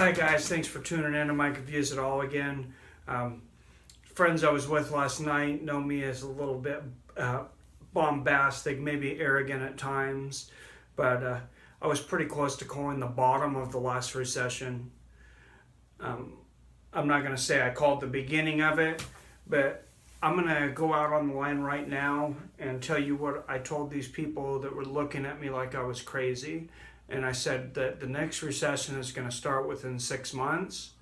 Hi guys, thanks for tuning in to Mike Views It All again. Friends I was with last night know me as a little bit bombastic, maybe arrogant at times, but I was pretty close to calling the bottom of the last recession. I'm not going to say I called the beginning of it, but I'm going to go out on the line right now and tell you what I told these people that were looking at me like I was crazy. And I said that the next recession is going to start within 6 months.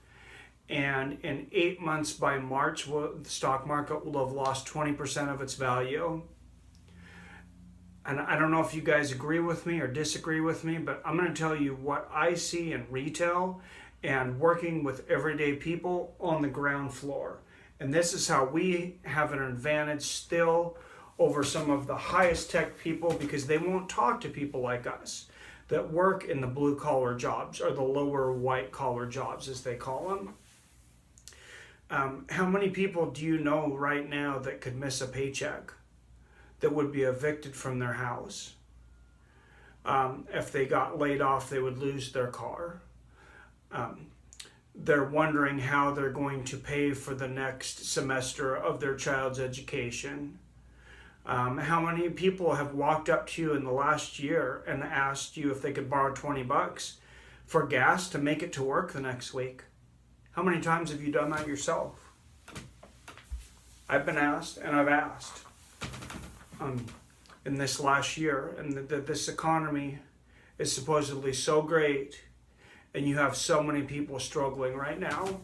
And in 8 months by March, the stock market will have lost 20% of its value. And I don't know if you guys agree with me or disagree with me, but I'm going to tell you what I see in retail and working with everyday people on the ground floor. And this is how we have an advantage still over some of the highest tech people, because they won't talk to people like us that work in the blue collar jobs, or the lower white collar jobs as they call them. How many people do you know right now that could miss a paycheck, that would be evicted from their house? If they got laid off, they would lose their car. They're wondering how they're going to pay for the next semester of their child's education. How many people have walked up to you in the last year and asked you if they could borrow $20 for gas to make it to work the next week? How many times have you done that yourself? I've been asked, and I've asked in this last year, and that this economy is supposedly so great, and you have so many people struggling right now,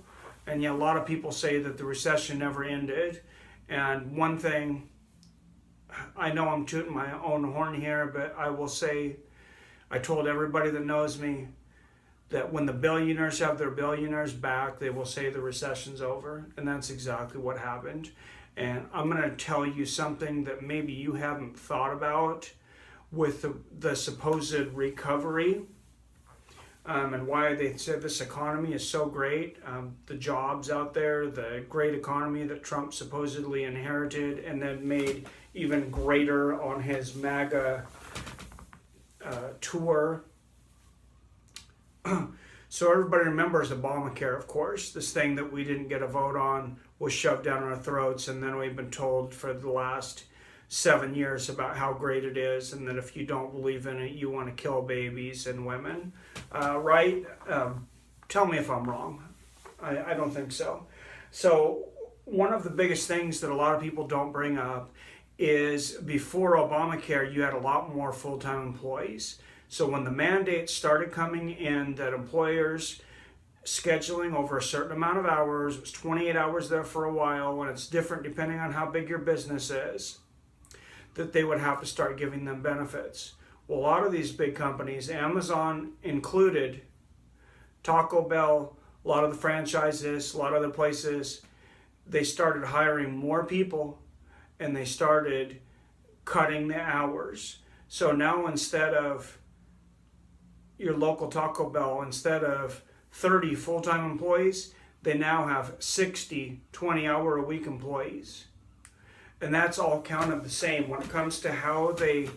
and yet a lot of people say that the recession never ended. And one thing, I know I'm tooting my own horn here, but I will say, I told everybody that knows me that when the billionaires have their billionaires back, they will say the recession's over. And that's exactly what happened. And I'm going to tell you something that maybe you haven't thought about with the supposed recovery, and why they said this economy is so great. The jobs out there, the great economy that Trump supposedly inherited and then made even greater on his MAGA tour. So everybody remembers Obamacare, of course. This thing that we didn't get a vote on was shoved down our throats, and then we've been told for the last 7 years about how great it is, and that if you don't believe in it, you want to kill babies and women. Right? Tell me if I'm wrong. I don't think so. So one of the biggest things that a lot of people don't bring up is before Obamacare, you had a lot more full-time employees. So when the mandates started coming in that employers scheduling over a certain amount of hours, it was 28 hours there for a while, and it's different depending on how big your business is, that they would have to start giving them benefits. Well, a lot of these big companies, Amazon included, Taco Bell, a lot of the franchises, a lot of other places, they started hiring more people and they started cutting the hours. So now instead of your local Taco Bell, instead of 30 full-time employees, they now have 60 20-hour-a-week employees. And that's all counted the same when it comes to how they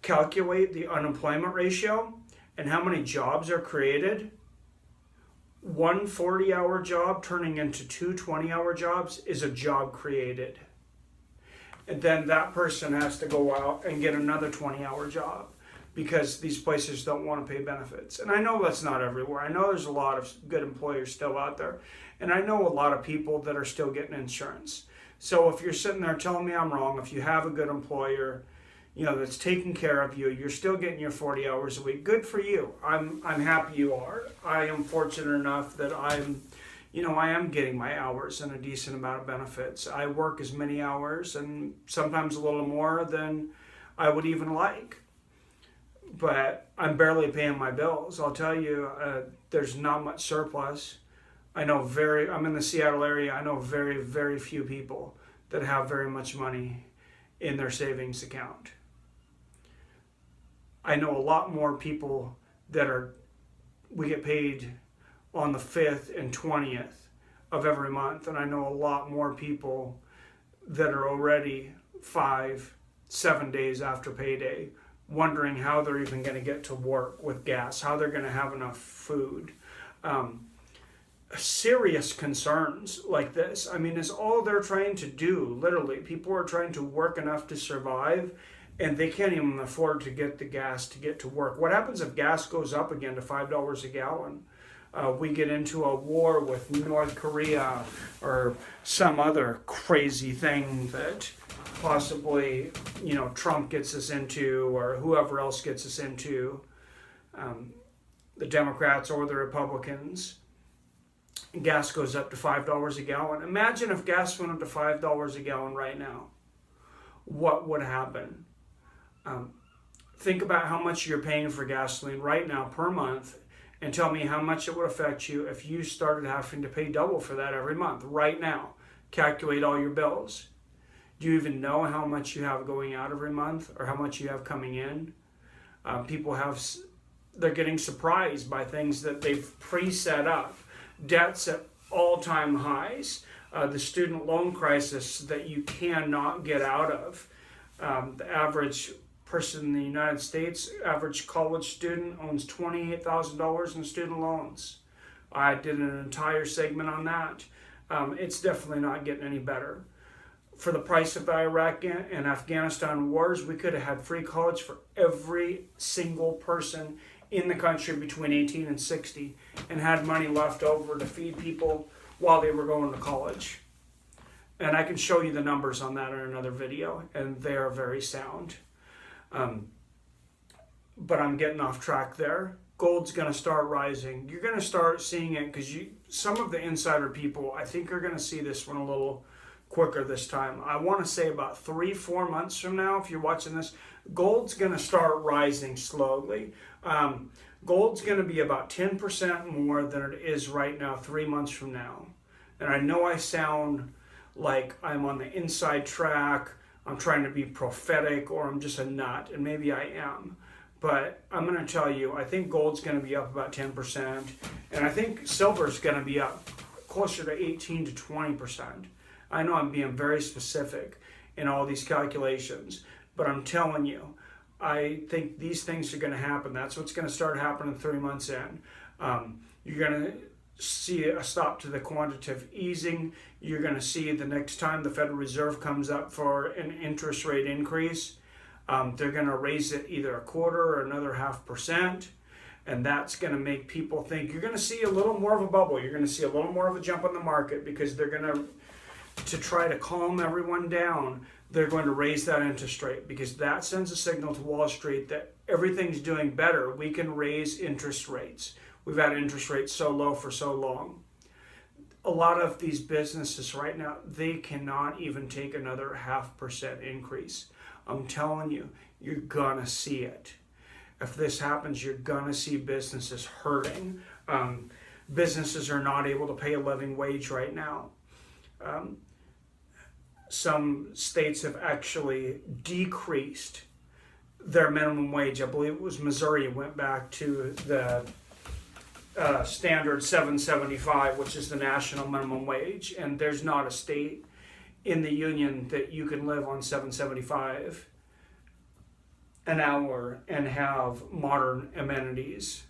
calculate the unemployment ratio and how many jobs are created. One 40-hour job turning into two 20-hour jobs is a job created. And then that person has to go out and get another 20-hour job because these places don't want to pay benefits. And I know that's not everywhere. I know there's a lot of good employers still out there. And I know a lot of people that are still getting insurance. So if you're sitting there telling me I'm wrong, if you have a good employer, that's taking care of you, you're still getting your 40 hours a week, good for you. I'm happy you are. I am fortunate enough that I am getting my hours and a decent amount of benefits. I work as many hours and sometimes a little more than I would even like. But I'm barely paying my bills. I'll tell you, there's not much surplus. I'm in the Seattle area. I know very, very few people that have very much money in their savings account. I know a lot more people we get paid on the 5th and 20th of every month. And I know a lot more people that are already 5-7 days after payday, wondering how they're even going to get to work with gas, how they're going to have enough food. serious concerns like this. I mean, it's all they're trying to do. Literally, people are trying to work enough to survive, and they can't even afford to get the gas to get to work. What happens if gas goes up again to $5 a gallon? We get into a war with North Korea or some other crazy thing that possibly, Trump gets us into, or whoever else gets us into, the Democrats or the Republicans. Gas goes up to $5 a gallon. Imagine if gas went up to $5 a gallon right now. What would happen? Think about how much you're paying for gasoline right now per month, and tell me how much it would affect you if you started having to pay double for that every month right now. Calculate all your bills. Do you even know how much you have going out every month or how much you have coming in? They're getting surprised by things that they've pre-set up. Debts at all-time highs. The student loan crisis that you cannot get out of. The average person in the United States, average college student, owns $28,000 in student loans. I did an entire segment on that. It's definitely not getting any better. For the price of the Iraq and Afghanistan wars, we could have had free college for every single person in the country between 18 and 60 and had money left over to feed people while they were going to college. And I can show you the numbers on that in another video, and they are very sound. But I'm getting off track there. Gold's going to start rising. You're going to start seeing it because some of the insider people, I think, are going to see this one a little quicker this time. I want to say about 3-4 months from now, if you're watching this, gold's going to start rising slowly. Gold's going to be about 10% more than it is right now 3 months from now. And I know I sound like I'm on the inside track, I'm trying to be prophetic, or I'm just a nut, and maybe I am. But I'm going to tell you, I think gold's going to be up about 10%, and I think silver's going to be up closer to 18 to 20%. I know I'm being very specific in all these calculations, but I'm telling you, I think these things are going to happen. That's what's going to start happening 3 months in. You're going to see a stop to the quantitative easing. You're going to see the next time the Federal Reserve comes up for an interest rate increase, they're going to raise it either a quarter or another 0.5%. And that's going to make people think you're going to see a little more of a bubble. You're going to see a little more of a jump on the market because they're going to try to calm everyone down. They're going to raise that interest rate because that sends a signal to Wall Street that everything's doing better. We can raise interest rates. We've had interest rates so low for so long. A lot of these businesses right now, they cannot even take another 0.5% increase. I'm telling you, you're gonna see it. If this happens, you're gonna see businesses hurting. Businesses are not able to pay a living wage right now. Some states have actually decreased their minimum wage. I believe it was Missouri went back to the standard $7.75, which is the national minimum wage, and there's not a state in the union that you can live on $7.75 an hour and have modern amenities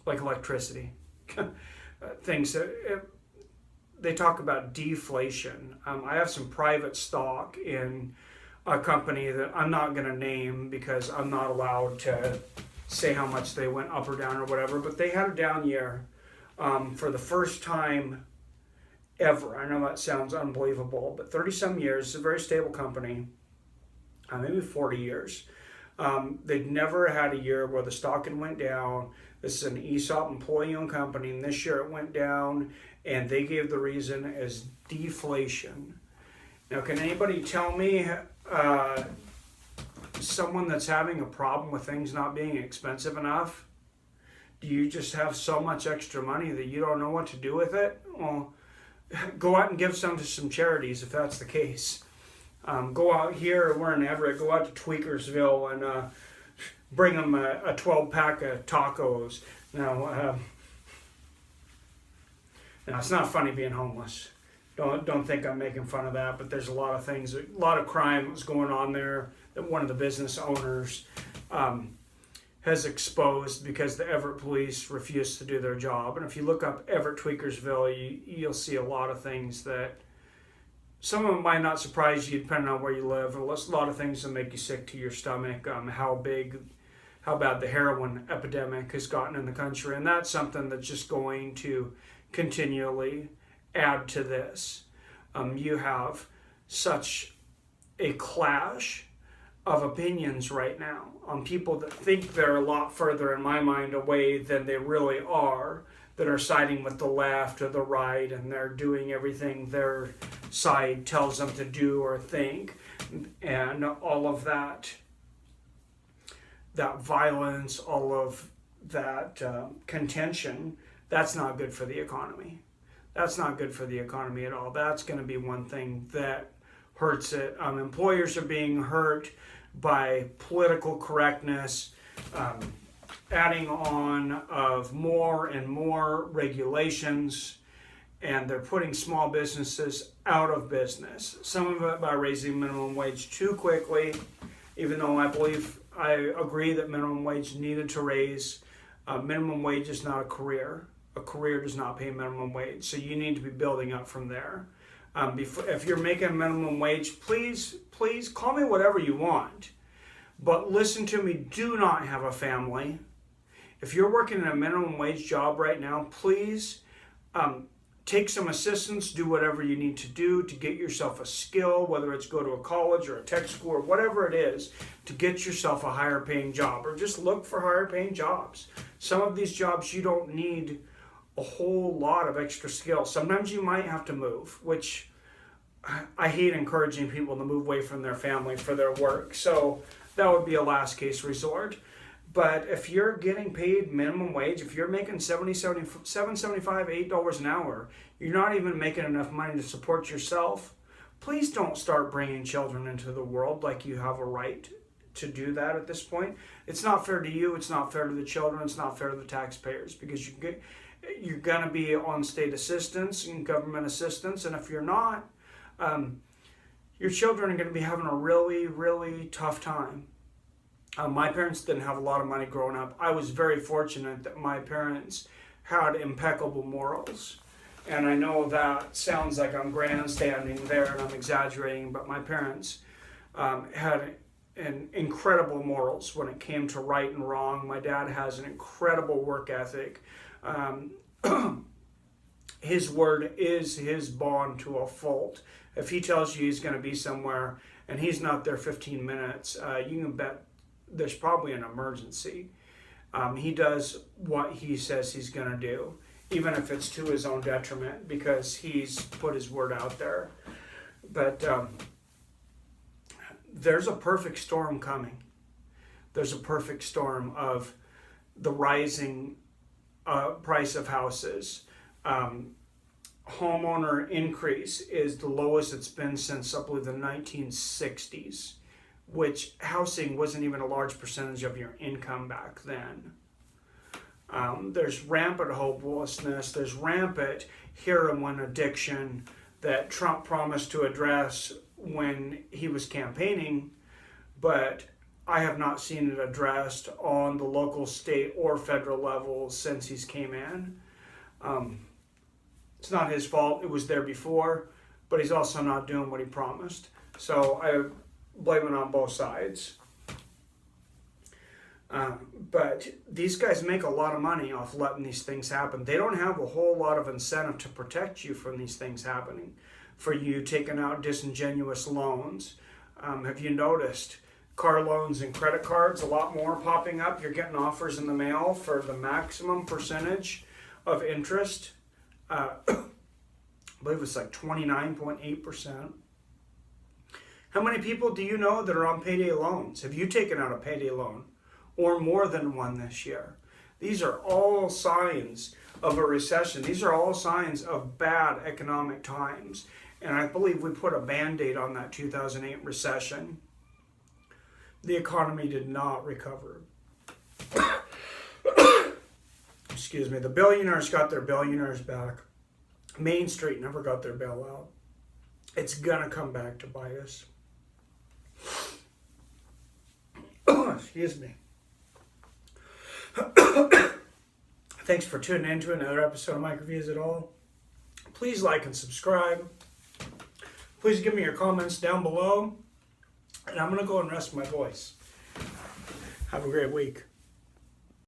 like electricity. Things that they talk about deflation. I have some private stock in a company that I'm not going to name because I'm not allowed to say how much they went up or down or whatever, but they had a down year for the first time ever. I know that sounds unbelievable, but 30-some years, it's a very stable company, maybe 40 years. They'd never had a year where the stock had went down. This is an ESOP employee-owned company, and this year it went down, and they gave the reason as deflation. Now, can anybody tell me someone that's having a problem with things not being expensive enough? Do you just have so much extra money that you don't know what to do with it? Well, go out and give some to some charities if that's the case. Go out here, we're in Everett, go out to Tweakersville and bring them a 12-pack of tacos. Now, it's not funny being homeless. Don't think I'm making fun of that, but there's a lot of things, a lot of crime was going on there that one of the business owners has exposed because the Everett police refused to do their job. And if you look up Everett Tweakersville, you'll see a lot of things that some of them might not surprise you depending on where you live. A lot of things that make you sick to your stomach. How bad the heroin epidemic has gotten in the country, and that's something that's just going to continually add to this. You have such a clash of opinions right now on people that think they're a lot further, in my mind, away than they really are, that are siding with the left or the right, and they're doing everything their side tells them to do or think, and all of that violence, all of that contention, that's not good for the economy. That's not good for the economy at all. That's going to be one thing that hurts it. Employers are being hurt by political correctness, adding on of more and more regulations, and they're putting small businesses out of business. Some of it by raising minimum wage too quickly, even though I agree that minimum wage needed to raise. Minimum wage is not a career. A career does not pay minimum wage, so you need to be building up from there. If you're making minimum wage, please call me whatever you want, but listen to me. Do not have a family. If you're working in a minimum wage job right now, please take some assistance, do whatever you need to do to get yourself a skill, whether it's go to a college or a tech school or whatever it is, to get yourself a higher paying job, or just look for higher paying jobs. Some of these jobs you don't need a whole lot of extra skill. Sometimes you might have to move, which I hate encouraging people to move away from their family for their work. So that would be a last case resort. But if you're getting paid minimum wage, if you're making $7.75, $8 an hour, you're not even making enough money to support yourself, please don't start bringing children into the world like you have a right to do that at this point. It's not fair to you. It's not fair to the children. It's not fair to the taxpayers, because you're going to be on state assistance and government assistance. And if you're not, your children are going to be having a really, really tough time. My parents didn't have a lot of money growing up. I was very fortunate that my parents had impeccable morals. And I know that sounds like I'm grandstanding there and I'm exaggerating, but my parents had an incredible morals when it came to right and wrong. My dad has an incredible work ethic. His word is his bond to a fault. If he tells you he's going to be somewhere and he's not there 15 minutes, you can bet there's probably an emergency. He does what he says he's going to do, even if it's to his own detriment, because he's put his word out there. But there's a perfect storm coming. There's a perfect storm of the rising price of houses. Homeowner increase is the lowest it's been since, I believe, the 1960s, which housing wasn't even a large percentage of your income back then. There's rampant hopelessness. There's rampant heroin addiction that Trump promised to address when he was campaigning, but I have not seen it addressed on the local, state, or federal level since he's came in. It's not his fault. It was there before, but he's also not doing what he promised. So I blame it on both sides. But these guys make a lot of money off letting these things happen. They don't have a whole lot of incentive to protect you from these things happening, for you taking out disingenuous loans. Have you noticed car loans and credit cards, a lot more popping up? You're getting offers in the mail for the maximum percentage of interest. I believe it's like 29.8%. How many people do you know that are on payday loans? Have you taken out a payday loan or more than one this year? These are all signs of a recession. These are all signs of bad economic times. And I believe we put a Band-Aid on that 2008 recession. The economy did not recover. Excuse me. The billionaires got their billionaires back. Main Street never got their bailout. It's going to come back to bite us. Excuse me. Thanks for tuning in to another episode of Mike Reviews It All. Please like and subscribe. Please give me your comments down below. And I'm going to go and rest my voice. Have a great week.